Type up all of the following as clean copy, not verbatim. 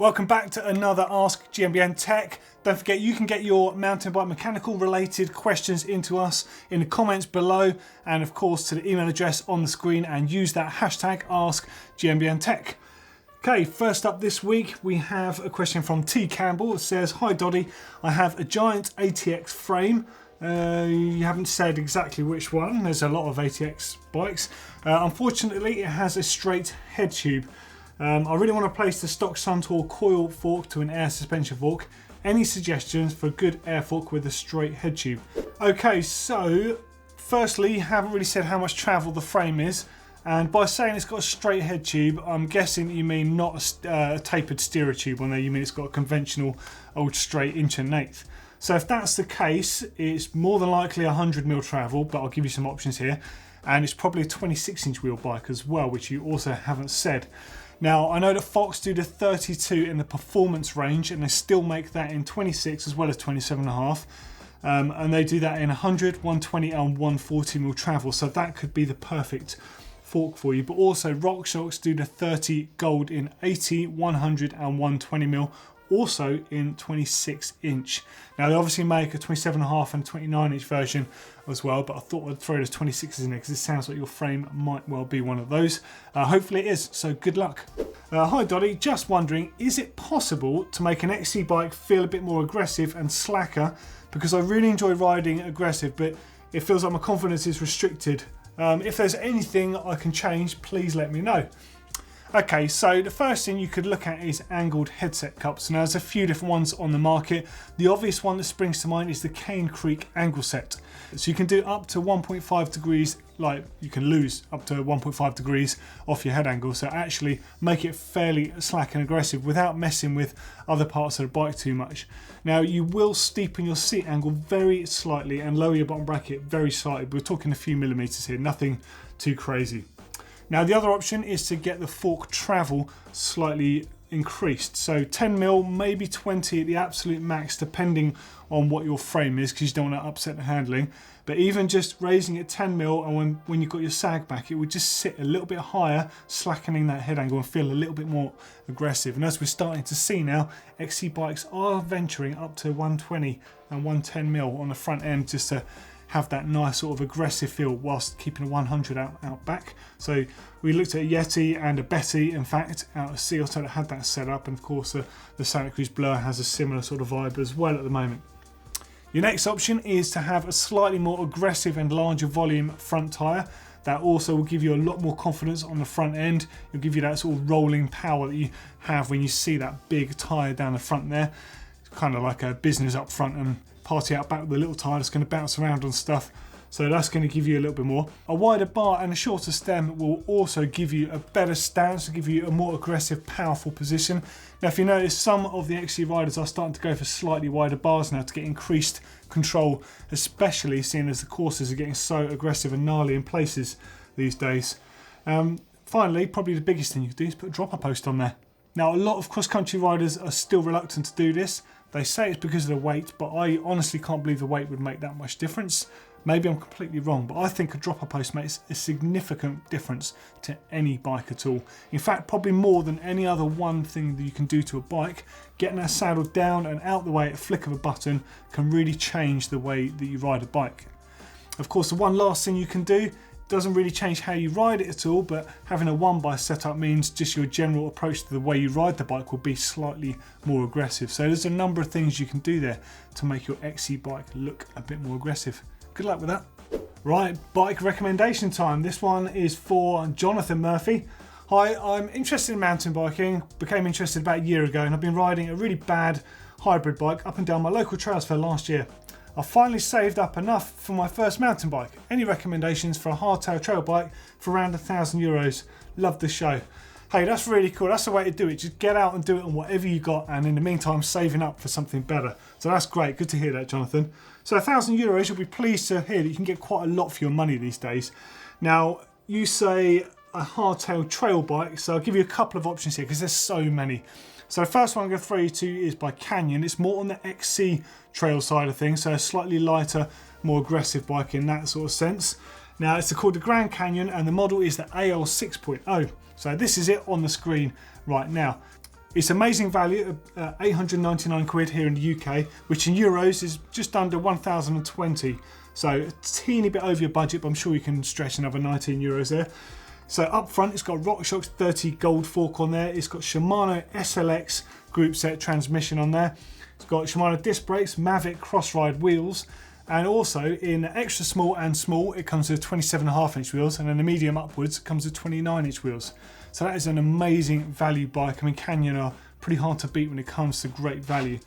Welcome back to another Ask GMBN Tech. Don't forget you can get your mountain bike mechanical related questions into us in the comments below, and of course to the email address on the screen, and use that hashtag Ask GMBN Tech. Okay, first up this week we have a question from T Campbell. It says, "Hi Doddy, I have a giant ATX frame." You haven't said exactly which one. There's a lot of ATX bikes. Unfortunately, it has a straight head tube. I really want to place the stock Suntour coil fork to an air suspension fork. Any suggestions for a good air fork with a straight head tube? Okay, so firstly, you haven't really said how much travel the frame is, and by saying it's got a straight head tube, I'm guessing you mean not a tapered steerer tube on there. You mean it's got a conventional old straight 1/8". So if that's the case, it's more than likely 100mm travel, but I'll give you some options here. And it's probably a 26-inch wheel bike as well, which you also haven't said. Now, I know that Fox do the 32 in the performance range, and they still make that in 26 as well as 27.5. And they do that in 100, 120 and 140mm travel. So that could be the perfect fork for you. But also RockShox do the 30 gold in 80, 100 and 120mm. Also in 26-inch. Now they obviously make a 27.5 and 29-inch version as well, but I thought I'd throw those 26s in there because it sounds like your frame might well be one of those. Hopefully it is, so good luck. Hi Doddy, just wondering, is it possible to make an XC bike feel a bit more aggressive and slacker? Because I really enjoy riding aggressive, but it feels like my confidence is restricted. If there's anything I can change, please let me know. Okay, so the first thing you could look at is angled headset cups. Now there's a few different ones on the market. The obvious one that springs to mind is the Cane Creek angle set. So you can do up to 1.5 degrees, like you can lose up to 1.5 degrees off your head angle. So actually make it fairly slack and aggressive without messing with other parts of the bike too much. Now you will steepen your seat angle very slightly and lower your bottom bracket very slightly. We're talking a few millimeters here, nothing too crazy. Now the other option is to get the fork travel slightly increased. So 10mm, maybe 20 at the absolute max, depending on what your frame is, because you don't want to upset the handling. But even just raising it 10mm, and when you've got your sag back, it would just sit a little bit higher, slackening that head angle and feel a little bit more aggressive. And as we're starting to see now, XC bikes are venturing up to 120 and 110mm on the front end, just to have that nice sort of aggressive feel whilst keeping a 100 out back. So we looked at a Yeti and a Betty, in fact, out of Seal, so that had that set up, and of course the Santa Cruz Blur has a similar sort of vibe as well at the moment. Your next option is to have a slightly more aggressive and larger volume front tyre. That also will give you a lot more confidence on the front end. It'll give you that sort of rolling power that you have when you see that big tyre down the front there. It's kind of like a business up front and party out back with a little tyre that's going to bounce around on stuff. So that's going to give you a little bit more. A wider bar and a shorter stem will also give you a better stance, give you a more aggressive, powerful position. Now if you notice, some of the XC riders are starting to go for slightly wider bars now to get increased control, especially seeing as the courses are getting so aggressive and gnarly in places these days. Finally, probably the biggest thing you can do is put a dropper post on there. Now a lot of cross-country riders are still reluctant to do this. They say it's because of the weight, but I honestly can't believe the weight would make that much difference. Maybe I'm completely wrong, but I think a dropper post makes a significant difference to any bike at all. In fact, probably more than any other one thing that you can do to a bike. Getting that saddle down and out the way at a flick of a button can really change the way that you ride a bike. Of course, the one last thing you can do doesn't really change how you ride it at all, but having a one-by setup means just your general approach to the way you ride the bike will be slightly more aggressive. So there's a number of things you can do there to make your XC bike look a bit more aggressive. Good luck with that. Right, bike recommendation time. This one is for Jonathan Murphy. Hi, I'm interested in mountain biking, became interested about a year ago, and I've been riding a really bad hybrid bike up and down my local trails for last year. I finally saved up enough for my first mountain bike. Any recommendations for a hardtail trail bike for around €1,000? Love the show. Hey, that's really cool. That's the way to do it. Just get out and do it on whatever you got, and in the meantime saving up for something better. So that's great. Good to hear that, Jonathan. So €1,000, you'll be pleased to hear that you can get quite a lot for your money these days. Now, you say a hardtail trail bike, so I'll give you a couple of options here because there's so many. So the first one I'm going to throw you to is by Canyon. It's more on the XC trail side of things, so a slightly lighter, more aggressive bike in that sort of sense. Now it's called the Grand Canyon and the model is the AL 6.0. So this is it on the screen right now. It's amazing value, 899 quid here in the UK, which in euros is just under 1,020. So a teeny bit over your budget, but I'm sure you can stretch another 19 euros there. So up front, it's got RockShox 30 gold fork on there. It's got Shimano SLX group set transmission on there. It's got Shimano disc brakes, Mavic cross-ride wheels, and also in extra small and small, it comes with 27.5 inch wheels, and in the medium upwards, it comes with 29 inch wheels. So that is an amazing value bike. I mean, Canyon are pretty hard to beat when it comes to great value.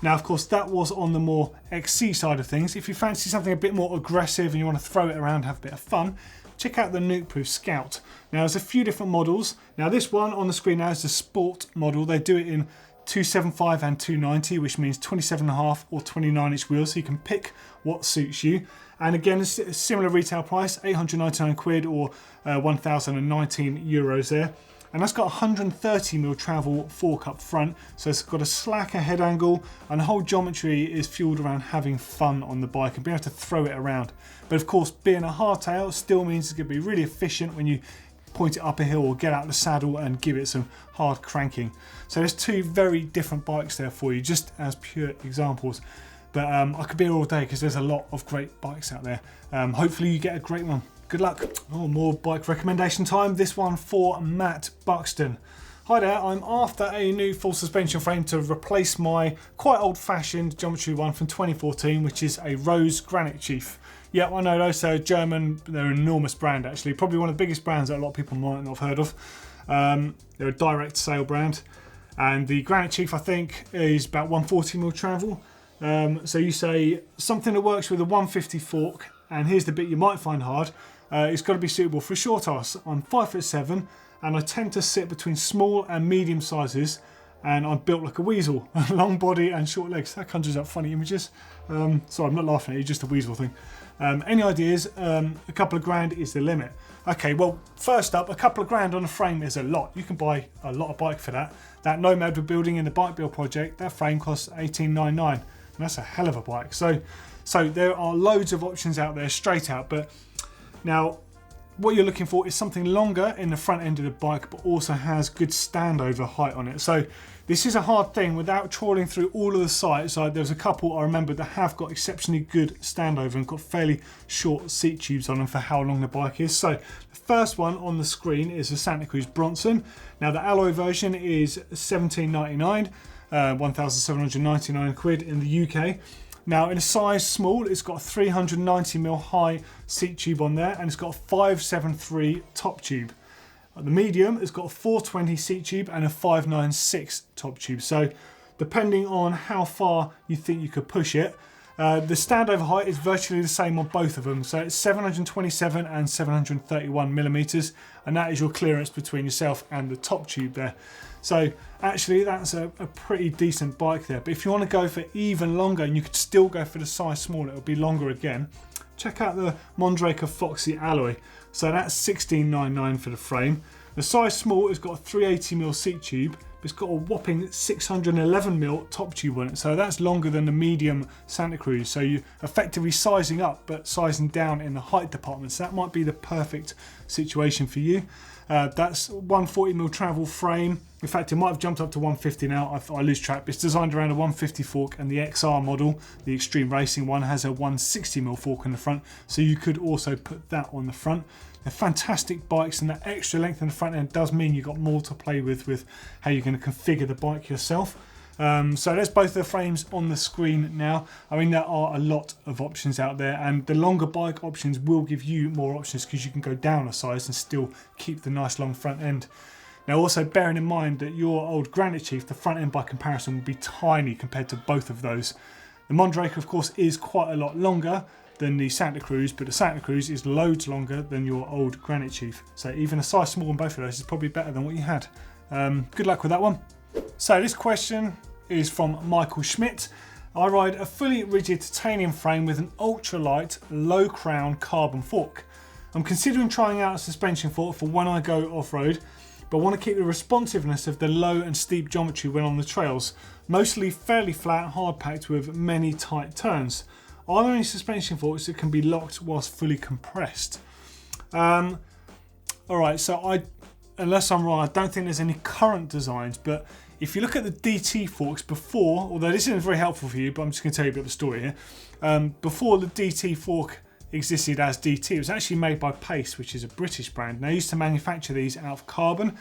Now, of course, that was on the more XC side of things. If you fancy something a bit more aggressive and you want to throw it around, have a bit of fun, check out the Nukeproof Scout. Now, there's a few different models. Now, this one on the screen now is the Sport model. They do it in 275 and 290, which means 27.5 or 29 inch wheels, so you can pick what suits you. And again, a similar retail price, 899 quid or 1,019 euros there. And that's got 130mm travel fork up front, so it's got a slacker head angle, and the whole geometry is fueled around having fun on the bike and being able to throw it around. But of course, being a hardtail still means it's going to be really efficient when you point it up a hill or get out of the saddle and give it some hard cranking. So there's two very different bikes there for you, just as pure examples. But I could be here all day because there's a lot of great bikes out there. Hopefully you get a great one. Good luck. Oh, more bike recommendation time. This one for Matt Buxton. Hi there, I'm after a new full suspension frame to replace my quite old-fashioned geometry one from 2014, which is a Rose Granite Chief. Yeah, I know those are German, they're an enormous brand actually, probably one of the biggest brands that a lot of people might not have heard of. They're a direct sale brand, and the Granite Chief I think is about 140mm travel. So you say something that works with a 150 fork, and here's the bit you might find hard. It's got to be suitable for a short ass. I'm 5'7", and I tend to sit between small and medium sizes, and I'm built like a weasel, long body and short legs. That conjures up funny images. Sorry, I'm not laughing at you, just a weasel thing. Any ideas? A couple of grand is the limit. Okay, well, first up, a couple of grand on a frame is a lot. You can buy a lot of bike for that. That Nomad we're building in the Bike Build project, that frame costs $18.99, and that's a hell of a bike. So there are loads of options out there straight out, but now what you're looking for is something longer in the front end of the bike, but also has good standover height on it. So this is a hard thing without trawling through all of the sites. There's a couple I remember that have got exceptionally good standover and got fairly short seat tubes on them for how long the bike is. So the first one on the screen is the Santa Cruz Bronson. Now the alloy version is $17.99, 1,799 quid in the UK. Now in a size small, it's got a 390mm high seat tube on there, and it's got a 573 top tube. The medium has got a 420 seat tube and a 596 top tube. So depending on how far you think you could push it, the standover height is virtually the same on both of them. So it's 727 and 731mm, and that is your clearance between yourself and the top tube there. So actually that's a pretty decent bike there. But if you want to go for even longer, and you could still go for the size small, it'll be longer again, check out the Mondraker Foxy alloy. So that's $16.99 for the frame. The size small has got a 380mm seat tube, but it's got a whopping 611mm top tube on it. So that's longer than the medium Santa Cruz. So you're effectively sizing up, but sizing down in the height department. So that might be the perfect situation for you. That's 140mm travel frame. In fact, it might have jumped up to 150 now. I lose track. It's designed around a 150 fork, and the XR model, the Extreme Racing one, has a 160mm fork in the front. So you could also put that on the front. They're fantastic bikes, and that extra length in the front end does mean you've got more to play with how you're going to configure the bike yourself. So there's both the frames on the screen now. I mean, there are a lot of options out there, and the longer bike options will give you more options because you can go down a size and still keep the nice long front end. Now also bearing in mind that your old Granite Chief, the front end by comparison, will be tiny compared to both of those. The Mondraker of course is quite a lot longer than the Santa Cruz, but the Santa Cruz is loads longer than your old Granite Chief. So even a size small on both of those is probably better than what you had. Good luck with that one. So this question is from Michael Schmidt. I ride a fully rigid titanium frame with an ultralight low crown carbon fork. I'm considering trying out a suspension fork for when I go off-road, but want to keep the responsiveness of the low and steep geometry when on the trails, mostly fairly flat, hard packed with many tight turns. Are there any suspension forks that can be locked whilst fully compressed? Alright, so unless I'm wrong, I don't think there's any current designs, but If you look at the DT forks before, although this isn't very helpful for you, but I'm just going to tell you a bit of a story here. Before the DT fork existed as DT, it was actually made by Pace, which is a British brand. They used to manufacture these out of carbon.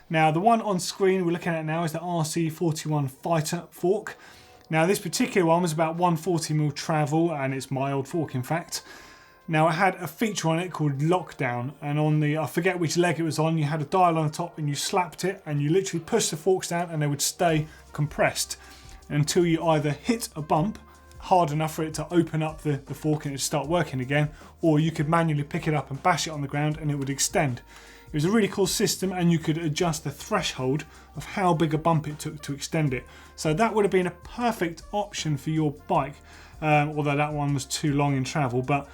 Now the one on screen we're looking at now is the RC41 Fighter fork. Now this particular one was about 140mm travel, and it's my old fork in fact. Now it had a feature on it called lockdown, and on the, I forget which leg it was on, you had a dial on the top and you slapped it and you literally pushed the forks down and they would stay compressed until you either hit a bump hard enough for it to open up the fork and it would start working again, or you could manually pick it up and bash it on the ground and it would extend. It was a really cool system, and you could adjust the threshold of how big a bump it took to extend it. So that would have been a perfect option for your bike, although that one was too long in travel, but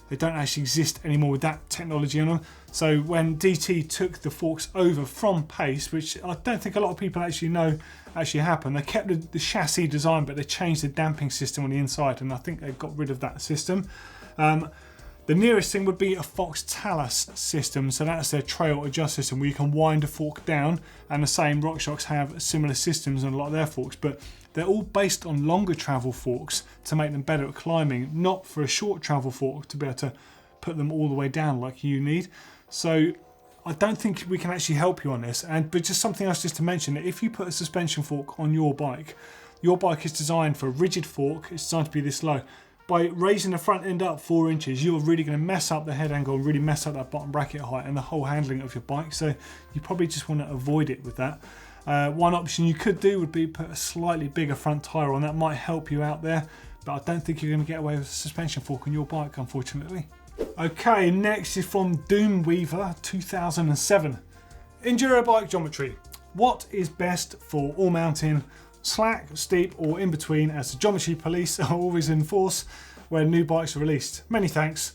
they don't actually exist anymore with that technology on them. So when DT took the forks over from Pace, which I don't think a lot of people actually know actually happened, they kept the chassis design, but they changed the damping system on the inside, and I think they got rid of that system. The nearest thing would be a Fox Talus system, so that's their trail adjust system where you can wind a fork down, and the same RockShox have similar systems on a lot of their forks, but they're all based on longer travel forks to make them better at climbing, not for a short travel fork to be able to put them all the way down like you need. So I don't think we can actually help you on this, but just something else just to mention, that if you put a suspension fork on your bike is designed for a rigid fork, it's designed to be this low. By raising the front end up 4 inches, you're really going to mess up the head angle and really mess up that bottom bracket height and the whole handling of your bike. So you probably just want to avoid it with that. One option you could do would be put a slightly bigger front tyre on. That might help you out there, but I don't think you're going to get away with a suspension fork on your bike, unfortunately. Okay, next is from DOOMWEAVER 2007. Enduro bike geometry. What is best for all mountain? Slack, steep, or in between, as the geometry police are always in force when new bikes are released? Many thanks.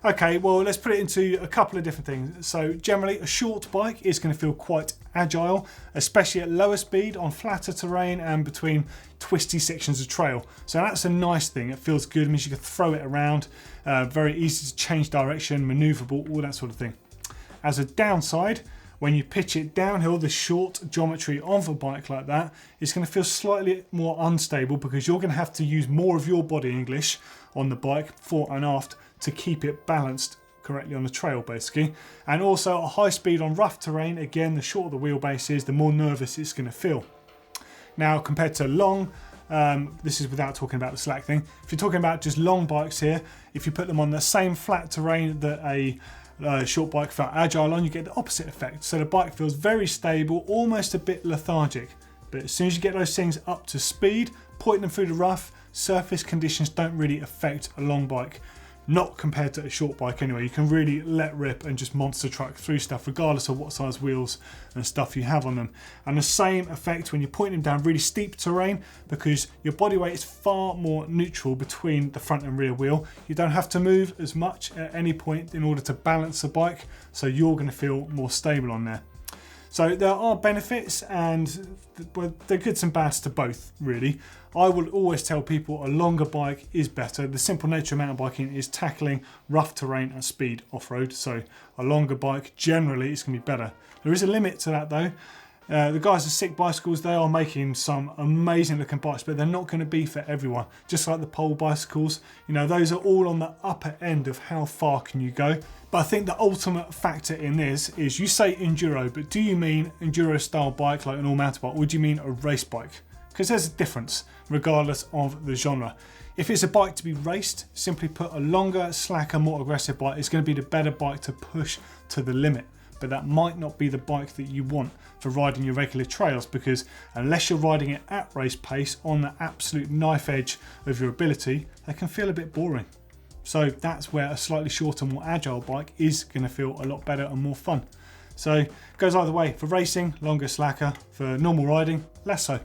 Okay, well, let's put it into a couple of different things. So generally a short bike is going to feel quite agile, especially at lower speed on flatter terrain and between twisty sections of trail. So that's a nice thing. It feels good. It means you can throw it around, very easy to change direction, maneuverable, all that sort of thing. As a downside, when you pitch it downhill, the short geometry of a bike like that is going to feel slightly more unstable, because you're going to have to use more of your body English on the bike fore and aft to keep it balanced correctly on the trail basically. And also at high speed on rough terrain, again, the shorter the wheelbase is, the more nervous it's going to feel. Now compared to long, this is without talking about the slack thing, if you're talking about just long bikes here, if you put them on the same flat terrain that a short bike felt agile on, you get the opposite effect. So the bike feels very stable, almost a bit lethargic. But as soon as you get those things up to speed, pointing them through the rough, surface conditions don't really affect a long bike. Not compared to a short bike anyway. You can really let rip and just monster truck through stuff regardless of what size wheels and stuff you have on them. And the same effect when you're pointing them down really steep terrain, because your body weight is far more neutral between the front and rear wheel. You don't have to move as much at any point in order to balance the bike, so you're going to feel more stable on there. So there are benefits, and they're goods and bads to both really. I will always tell people a longer bike is better. The simple nature of mountain biking is tackling rough terrain and speed off-road, so a longer bike generally is going to be better. There is a limit to that though. The guys at Sick Bicycles, they are making some amazing looking bikes, but they're not going to be for everyone. Just like the pole bicycles, you know, those are all on the upper end of how far can you go. But I think the ultimate factor in this is, you say enduro, but do you mean enduro style bike like an all mountain bike, or do you mean a race bike? Because there's a difference regardless of the genre. If it's a bike to be raced, simply put, a longer, slacker, more aggressive bike is going to be the better bike to push to the limit. But that might not be the bike that you want for riding your regular trails, because unless you're riding it at race pace on the absolute knife edge of your ability, they can feel a bit boring. So that's where a slightly shorter, more agile bike is going to feel a lot better and more fun. So it goes either way. For racing, longer, slacker. For normal riding, less so.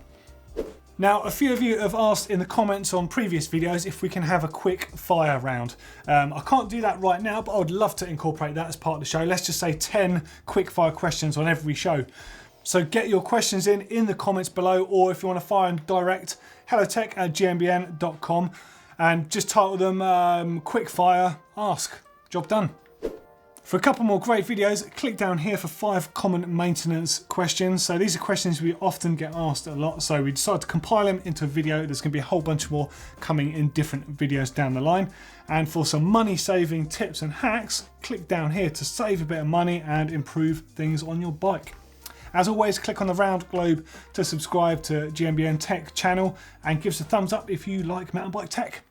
Now, a few of you have asked in the comments on previous videos if we can have a quick fire round. I can't do that right now, but I would love to incorporate that as part of the show. Let's just say 10 quick fire questions on every show. So get your questions in the comments below, or if you want to fire them direct, hellotech@gmbn.com, and just title them quick fire ask. Job done. For a couple more great videos, click down here for 5 common maintenance questions. So these are questions we often get asked a lot, so we decided to compile them into a video. There's going to be a whole bunch more coming in different videos down the line. And for some money saving tips and hacks, click down here to save a bit of money and improve things on your bike. As always, click on the round globe to subscribe to GMBN Tech channel and give us a thumbs up if you like mountain bike tech.